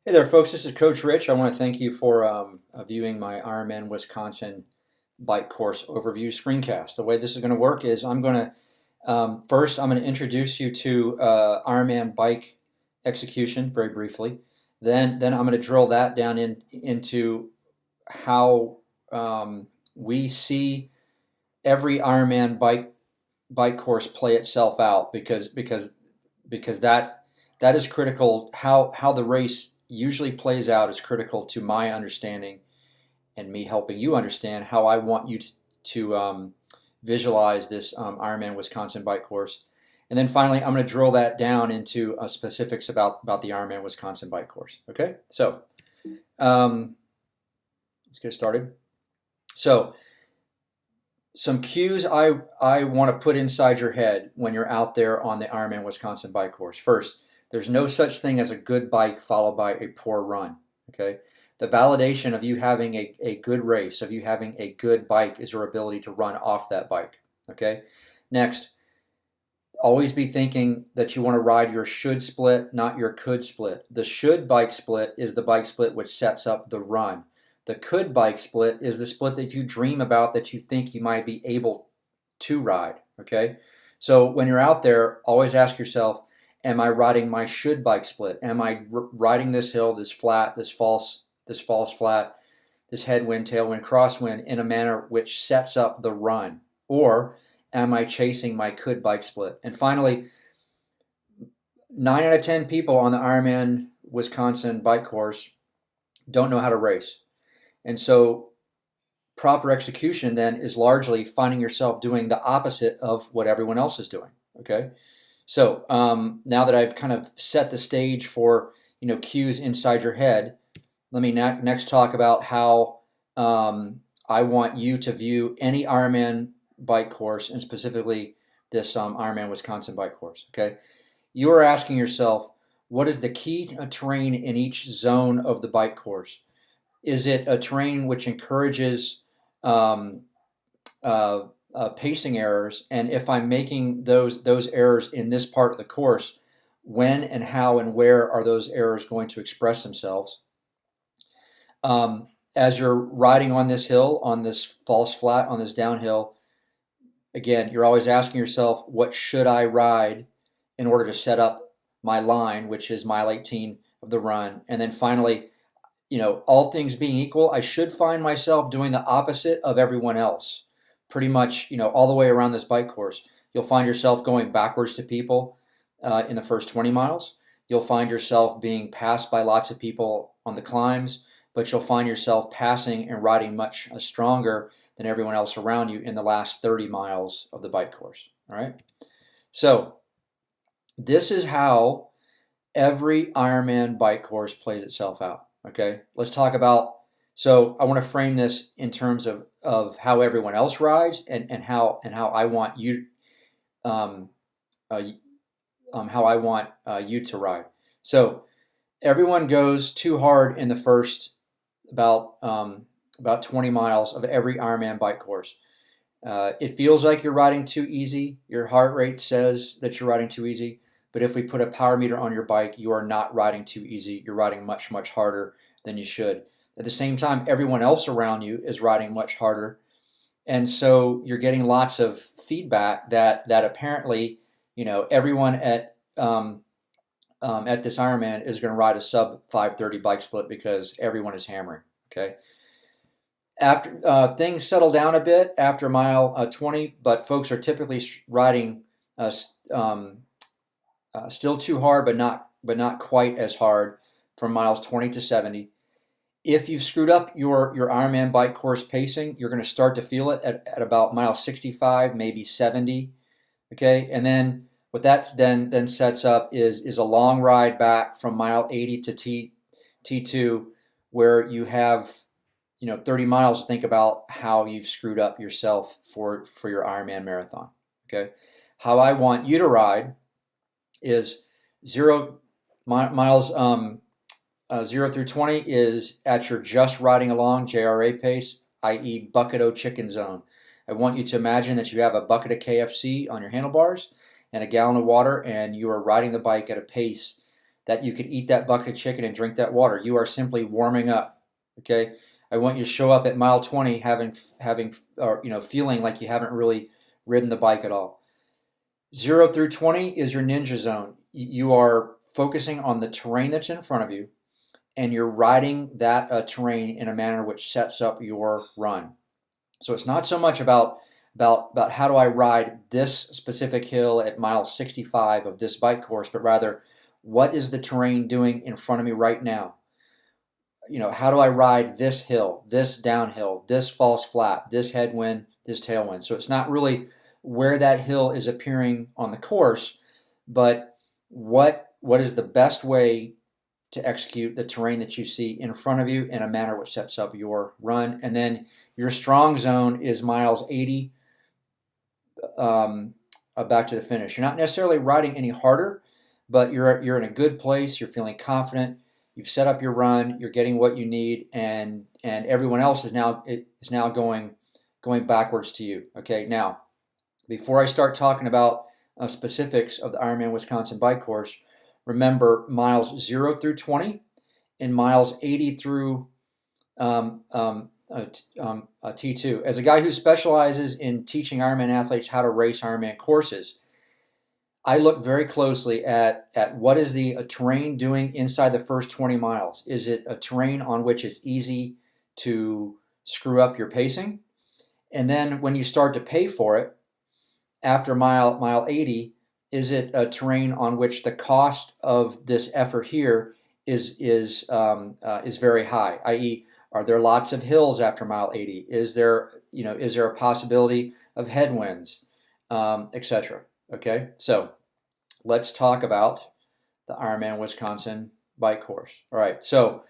Hey there, folks. This is Coach Rich. I want to thank you for viewing my Ironman Wisconsin bike course overview screencast. The way this is going to work is I'm going to first I'm going to introduce you to Ironman bike execution very briefly. Then I'm going to drill that down into how we see every Ironman bike course play itself out because that is critical. How the race usually plays out is critical to my understanding and me helping you understand how I want you to visualize this Ironman Wisconsin bike course. And then finally, I'm going to drill that down into specifics about the Ironman Wisconsin bike course. Okay, so um, let's get started. So some cues I want to put inside your head when you're out there on the Ironman Wisconsin bike course. First, there's no such thing as a good bike followed by a poor run. Okay, the validation of you having a good race, of you having a good bike, is your ability to run off that bike. Okay, next, always be thinking that you want to ride your should split, not your could split. The should bike split is the bike split which sets up the run. The could bike split is the split that you dream about, that you think you might be able to ride. Okay, so when you're out there, always ask yourself, am I riding my should bike split? Am I riding this hill, this flat, this false flat, this headwind, tailwind, crosswind in a manner which sets up the run? Or am I chasing my could bike split? And finally, 9 out of 10 people on the Ironman Wisconsin bike course don't know how to race. And so proper execution then is largely finding yourself doing the opposite of what everyone else is doing. Okay, so now that I've kind of set the stage for cues inside your head, let me next talk about how I want you to view any Ironman bike course, and specifically this Ironman Wisconsin bike course. Okay, you are asking yourself, what is the key terrain in each zone of the bike course? Is it a terrain which encourages um, pacing errors? And if I'm making those errors in this part of the course, when and how and where are those errors going to express themselves? As you're riding on this hill, on this false flat, on this downhill, again, you're always asking yourself, what should I ride in order to set up my line, which is mile 18 of the run? And then finally, all things being equal, I should find myself doing the opposite of everyone else. Pretty much, all the way around this bike course. You'll find yourself going backwards to people in the first 20 miles. You'll find yourself being passed by lots of people on the climbs, but you'll find yourself passing and riding much stronger than everyone else around you in the last 30 miles of the bike course. All right. So this is how every Ironman bike course plays itself out. Okay, let's talk about. So I want to frame this in terms of how everyone else rides and how I want you um, uh, how I want you to ride. So everyone goes too hard in the first about 20 miles of every Ironman bike course. It feels like you're riding too easy. Your heart rate says that you're riding too easy. But if we put a power meter on your bike, you are not riding too easy. You're riding much, much harder than you should. At the same time, everyone else around you is riding much harder. And so you're getting lots of feedback that apparently, everyone at this Ironman is going to ride a sub 5:30 bike split because everyone is hammering. Okay. After things settle down a bit after mile 20, but folks are typically riding still too hard, but not quite as hard from miles 20 to 70. If you've screwed up your Ironman bike course pacing, you're going to start to feel it at about mile 65, maybe 70. Okay, and then what that then sets up is a long ride back from mile 80 to T2, where you have 30 miles to think about how you've screwed up yourself for your Ironman marathon. Okay, how I want you to ride is 0 miles 0 through 20 is at your just riding along JRA pace, i.e. bucket o chicken zone. I want you to imagine that you have a bucket of KFC on your handlebars and a gallon of water, and you are riding the bike at a pace that you could eat that bucket of chicken and drink that water. You are simply warming up. Okay. I want you to show up at mile 20 having or feeling like you haven't really ridden the bike at all. 0 through 20 is your ninja zone. You are focusing on the terrain that's in front of you, and you're riding that terrain in a manner which sets up your run. So it's not so much about how do I ride this specific hill at mile 65 of this bike course, but rather what is the terrain doing in front of me right now? How do I ride this hill, this downhill, this false flat, this headwind, this tailwind? So it's not really where that hill is appearing on the course, but what is the best way to execute the terrain that you see in front of you in a manner which sets up your run. And then your strong zone is miles 80 back to the finish. You're not necessarily riding any harder, but you're in a good place. You're feeling confident. You've set up your run. You're getting what you need, and everyone else is now going backwards to you. Okay, now before I start talking about specifics of the Ironman Wisconsin bike course, remember miles 0 through 20 and miles 80 through T2. As a guy who specializes in teaching Ironman athletes how to race Ironman courses, I look very closely at what is the terrain doing inside the first 20 miles. Is it a terrain on which it's easy to screw up your pacing? And then when you start to pay for it, after mile 80, is it a terrain on which the cost of this effort here is very high? I.e., are there lots of hills after mile 80? Is there a possibility of headwinds, etc.? Okay, so let's talk about the Ironman Wisconsin bike course. All right, so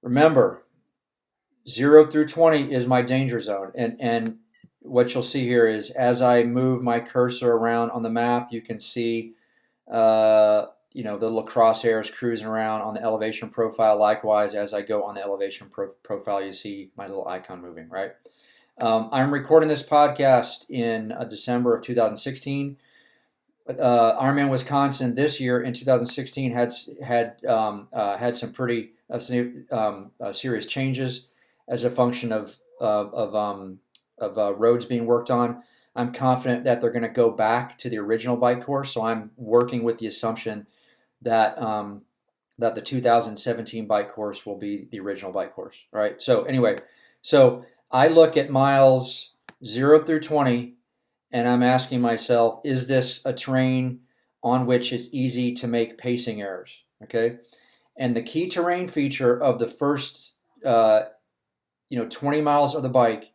remember, 0 through 20 is my danger zone, and what you'll see here is as I move my cursor around on the map, you can see the little crosshairs cruising around on the elevation profile. Likewise, as I go on the elevation profile, you see my little icon moving, right? I'm recording this podcast in December of 2016. Ironman Wisconsin this year in 2016 had some pretty serious changes as a function of roads being worked on. I'm confident that they're going to go back to the original bike course. So I'm working with the assumption that the 2017 bike course will be the original bike course. All right. So anyway, so I look at miles 0 through 20, and I'm asking myself, is this a terrain on which it's easy to make pacing errors? Okay. And the key terrain feature of the first 20 miles of the bike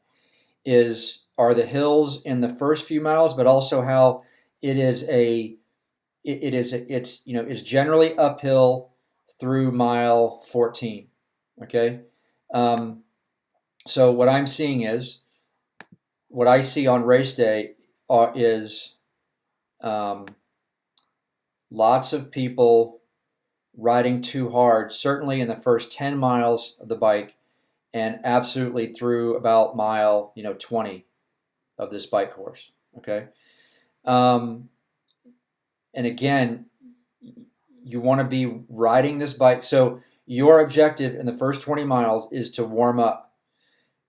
are the hills in the first few miles, but also how it's generally uphill through mile 14. Okay, so what I'm seeing is what I see on race day is lots of people riding too hard, certainly in the first 10 miles of the bike, and absolutely through about mile 20 of this bike course. Okay, and again, you want to be riding this bike. So your objective in the first 20 miles is to warm up.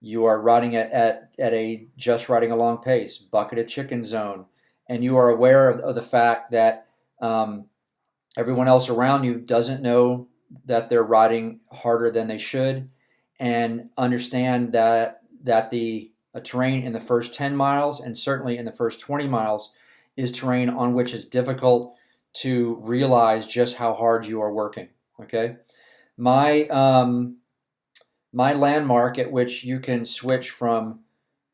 You are riding at a just riding along pace, bucket of chicken zone, and you are aware of the fact that everyone else around you doesn't know that they're riding harder than they should, and understand that the terrain in the first 10 miles and certainly in the first 20 miles is terrain on which is difficult to realize just how hard you are working. Okay, my landmark at which you can switch from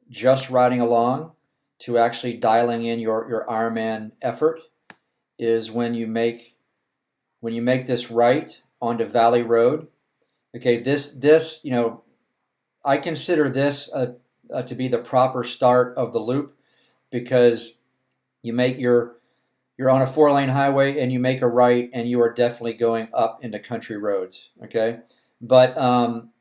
just riding along to actually dialing in your Ironman effort is when you make this right onto Valley Road. Okay, this I consider this to be the proper start of the loop, because you're on a 4-lane highway and you make a right and you are definitely going up into country roads. Okay, but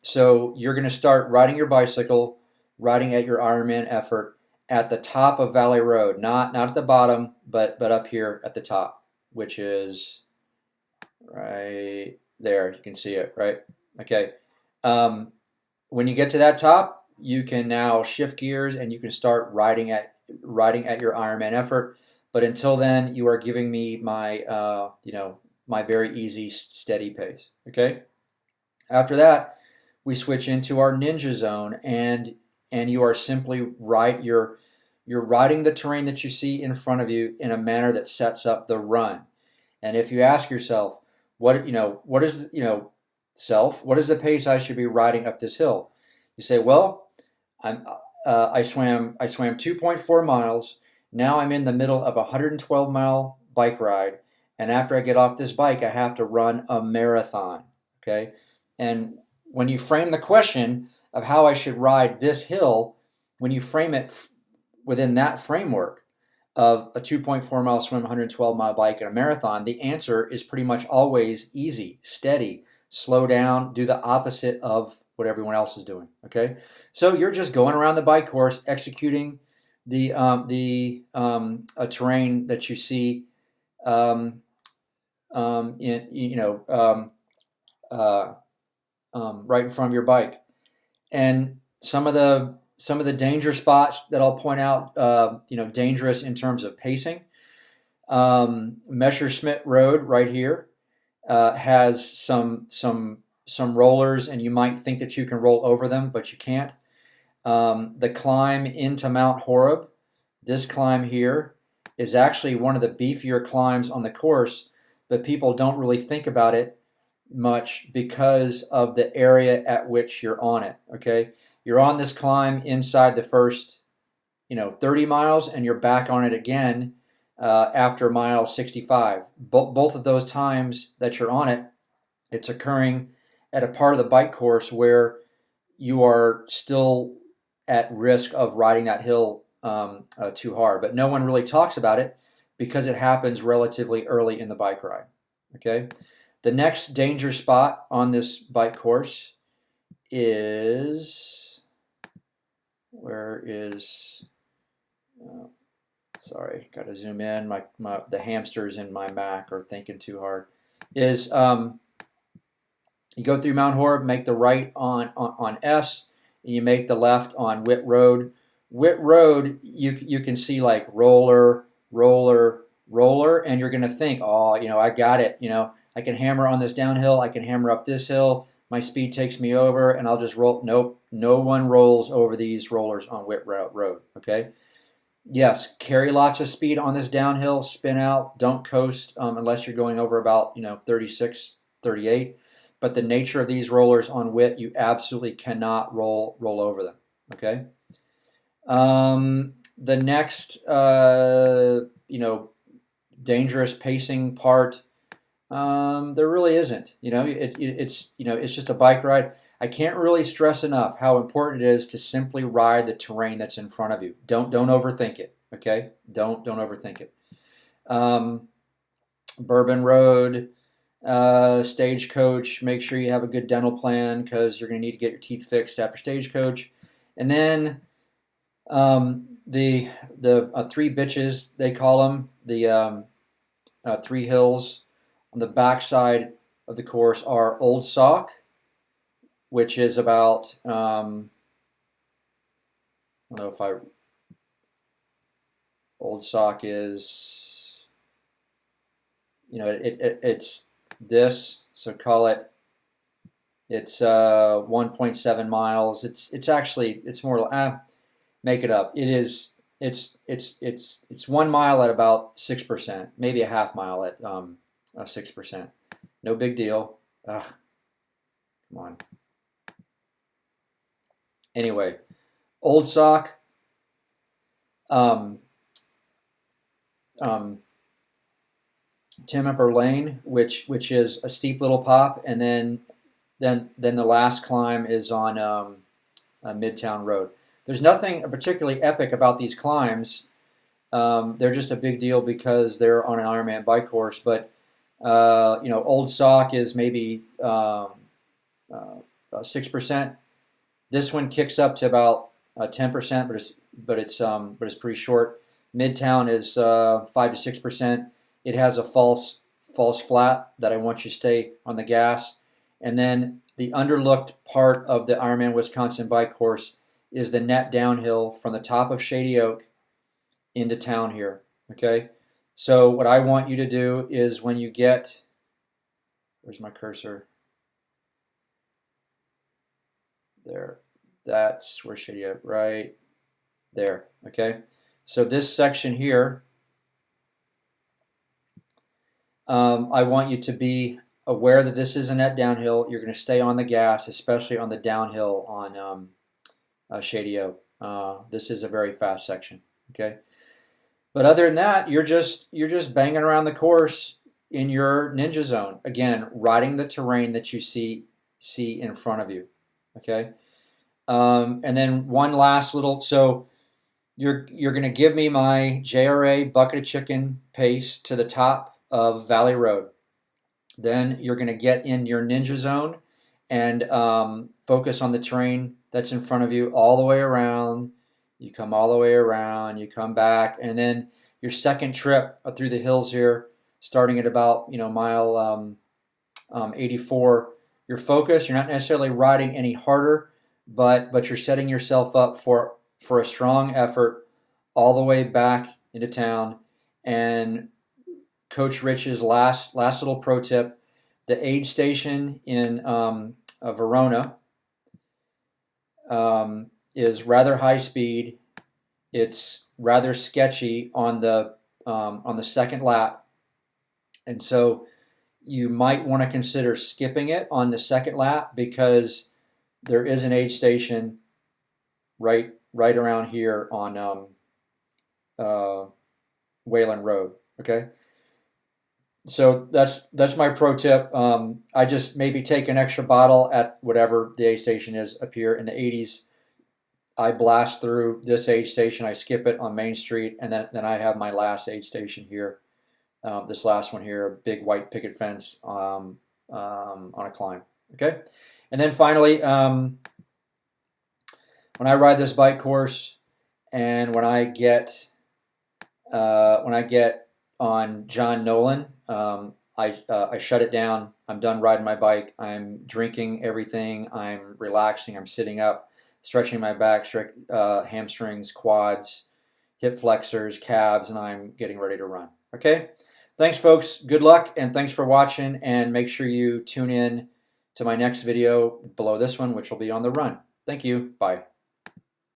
so you're going to start riding your bicycle, riding at your Ironman effort at the top of Valley Road, not at the bottom, but up here at the top, which is right there. You can see it, right? Okay. Um, when you get to that top, you can now shift gears and you can start riding at your Ironman effort. But until then, you are giving me my my very easy, steady pace. Okay. After that, we switch into our ninja zone, and you are simply you're riding the terrain that you see in front of you in a manner that sets up the run. And if you ask yourself, what is self, what is the pace I should be riding up this hill? You say, well, I'm I swam 2.4 miles. Now I'm in the middle of a 112-mile bike ride, and after I get off this bike, I have to run a marathon. Okay, and when you frame the question of how I should ride this hill, when you frame it within that framework of a 2.4 mile swim, 112-mile bike, and a marathon, the answer is pretty much always easy, steady, slow down, do the opposite of what everyone else is doing. Okay, so you're just going around the bike course, executing the terrain that you see um, in right in front of your bike. And some of the danger spots that I'll point out, dangerous in terms of pacing. Messerschmitt Road right here has some rollers, and you might think that you can roll over them, but you can't. The climb into Mount Horeb, this climb here, is actually one of the beefier climbs on the course, but people don't really think about it much because of the area at which you're on it. Okay, you're on this climb inside the first 30 miles, and you're back on it again after mile 65. Both of those times that you're on it, it's occurring at a part of the bike course where you are still at risk of riding that hill too hard. But no one really talks about it because it happens relatively early in the bike ride. Okay. The next danger spot on this bike course is, where is, sorry, got to zoom in. The hamsters in my Mac are thinking too hard. Is you go through Mount Horeb, make the right on S, and you make the left on Witt Road. Witt Road, you can see like roller, roller, roller, and you're going to think, oh, I got it. I can hammer on this downhill. I can hammer up this hill. My speed takes me over, and I'll just roll. Nope, no one rolls over these rollers on Witt Road. Okay. Yes, carry lots of speed on this downhill. Spin out. Don't coast unless you're going over about 36, 38. But the nature of these rollers on Witt, you absolutely cannot roll over them. Okay. The next dangerous pacing part, there really isn't. It's just a bike ride. I can't really stress enough how important it is to simply ride the terrain that's in front of you. Don't overthink it. Okay, don't overthink it. Bourbon Road, Stagecoach. Make sure you have a good dental plan because you're going to need to get your teeth fixed after Stagecoach. And then the three bitches, they call them, the three hills on the backside of the course are Old Sock, which is about I don't know if Old Sock is it's this, so call it, it's 1.7 miles. It's more make it up. It's 1 mile at about 6%, maybe a half mile at 6%. No big deal. Ugh, come on. Anyway, Old Sock, um, Tim Upper Lane, which is a steep little pop, and then the last climb is on Midtown Road. There's nothing particularly epic about these climbs. They're just a big deal because they're on an Ironman bike course. But Old Sock is maybe 6%. This one kicks up to about 10%, but it's pretty short. Midtown is 5 to 6%. It has a false falls flat that I want you to stay on the gas. And then the underlooked part of the Ironman Wisconsin bike course is the net downhill from the top of Shady Oak into town here, okay? So what I want you to do is when you get, where's my cursor? There, that's where Shady Oak, right there, okay? So this section here, I want you to be aware that this is a net downhill. You're going to stay on the gas, especially on the downhill on Shady Oak. This is a very fast section, okay? But other than that, you're just banging around the course in your ninja zone. Again, riding the terrain that you see in front of you, okay? And then one last little, so you're going to give me my JRA bucket of chicken pace to the top of Valley Road. Then you're going to get in your ninja zone and focus on the terrain that's in front of you all the way around. You come all the way around, you come back, and then your second trip through the hills here, starting at about mile 84. Your focus, you're not necessarily riding any harder, but you're setting yourself up for a strong effort all the way back into town. And Coach Rich's last little pro tip: the aid station in Verona is rather high speed. It's rather sketchy on the second lap, and so you might want to consider skipping it on the second lap because there is an aid station right around here on Wayland Road. Okay. So that's my pro tip. I just maybe take an extra bottle at whatever the aid station is up here in the 80s. I blast through this aid station. I skip it on Main Street, and then I have my last aid station here. This last one here, a big white picket fence on a climb. Okay, and then finally, when I ride this bike course, and when I get on John Nolan, I shut it down. I'm done riding my bike. I'm drinking everything. I'm relaxing. I'm sitting up, stretching my back, hamstrings, quads, hip flexors, calves, and I'm getting ready to run. Okay? Thanks, folks. Good luck, and thanks for watching. And make sure you tune in to my next video below this one, which will be on the run. Thank you. Bye.